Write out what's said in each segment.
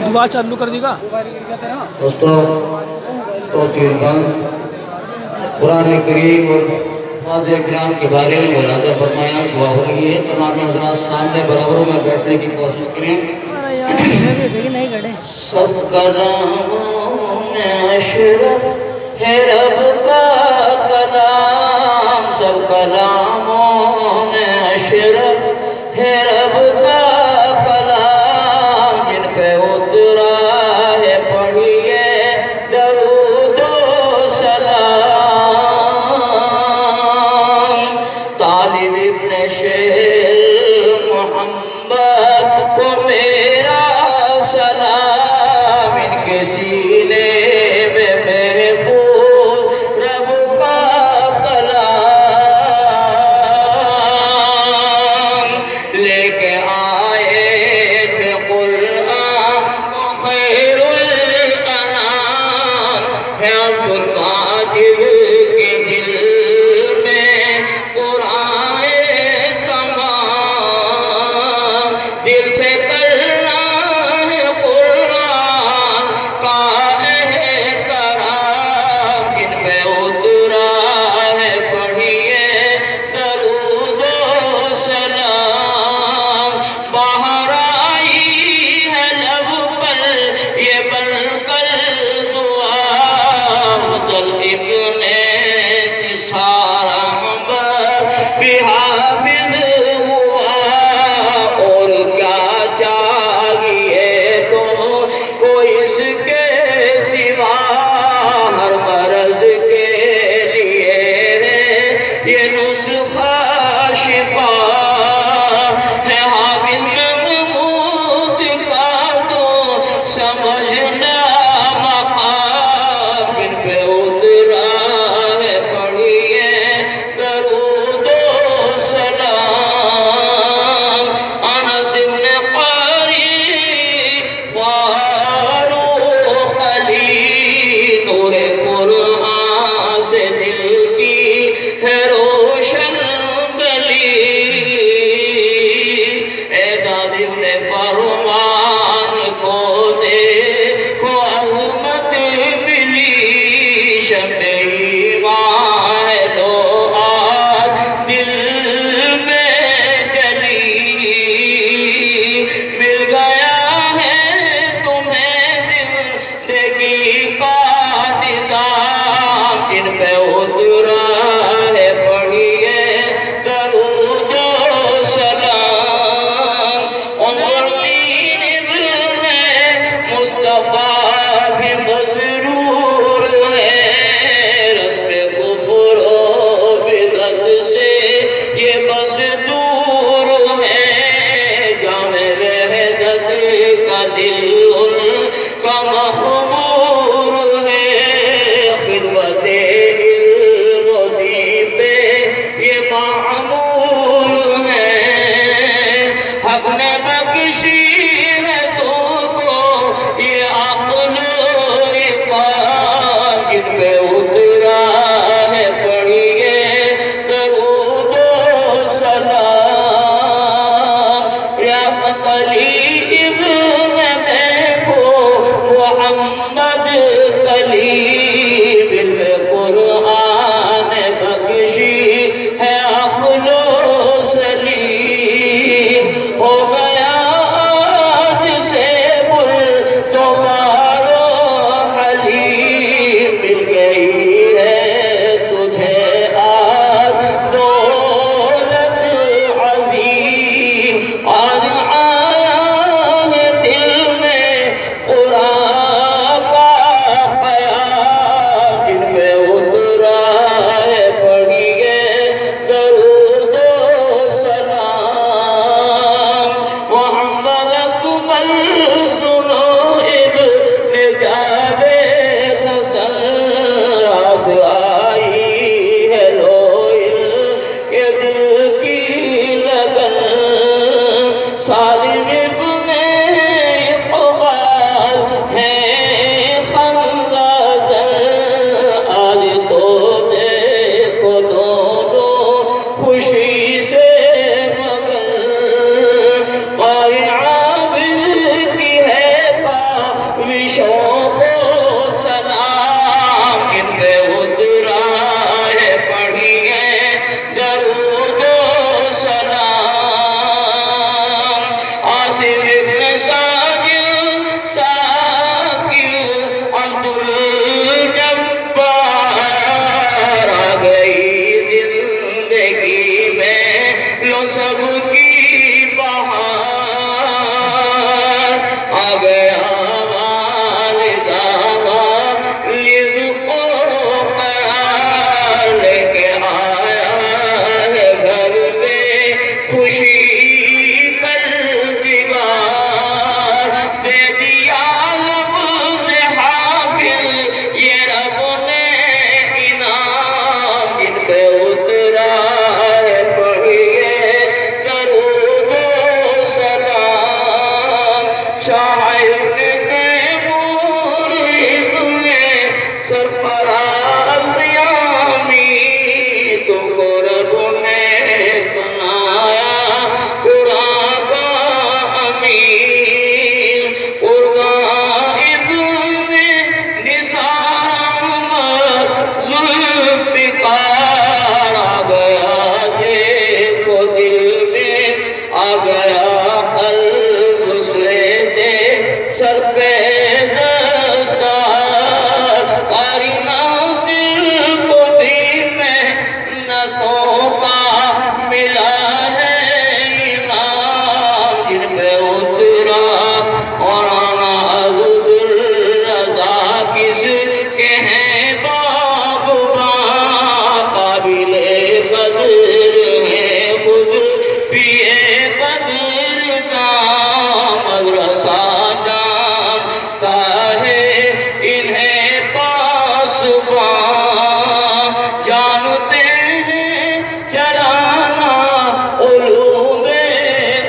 दुआ चालू कर देगा दोस्तों। तो चीज़ बंद कुरान करीम और फातिहा किराम के बारे में मुरादा फरमाया, दुआ हो रही है। तमाम हज़रात सामने बराबरों में बैठने की कोशिश करें। सब कलामों में अशरफ है रब का कलाम, सब कलामों में अशरफ है रब का कलाम, जिन पे उतरा है पढ़िए दरूद व सलाम। तालिब इब्न शेर मोहम्मद को मेरा सलाम, इनके सीने में महफूज रब का कलाम। लेके आए थे कुरान खैरुल अनाम, है अब्दुल माजिद के दिल में कुरान तमाम। दिल से करना है कुरान का एहतराम, जिन पे उतरा है पढ़िए दरूद व सलाम। बाहर आई है लब पर ये बनकर दुआ, फजल इब्ने निसार भी हाफिज हुआ। और क्या चाहिए तुमको इसके सिवा, हर मरज के लिए ये नुस्खा शिफा है। हाफिज महमूद का तो समझना मकाम, जिन पे उतरा है पढ़िए दरूद व सलाम। अनस इब्न क़ारी फारूक अली, नूरे कुरान से दिल की है रोशन गली। سب کی بہار آ گیا والدہ والد کو قرار لے کے آیا ہے گھر میں خوشی کر دیوار دے دیا لفظ حافظ یہ رب نے انعام جن پہ اترا ہے پڑھیے درود و سلام شاعر نے تیمور تمہیں سرفراز یامی تم کو رب نے بنایا قرآن کا امین قربان ابن نثار محمد ذوالفقار آ گیا دیکھو دل میں آ گیا قلب سے دے سر پہ دستار قاری ناصر کو بھی محنتوں کا ملا ہے انعام جن پہ اترا مولانا عبد الرضا کس کے ہیں باغباں قابل قدر ہیں خود پیے قدر کام مدرسہ جانتا ہے انہیں پاسباں جانتے ہیں چلانا علوم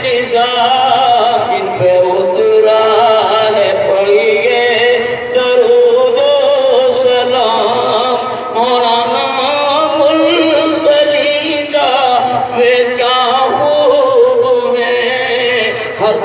نظام جن پہ اترا ہے پڑھیے درود و سلام مولانا مرسلی کا وہ کیا خوب ہیں ہر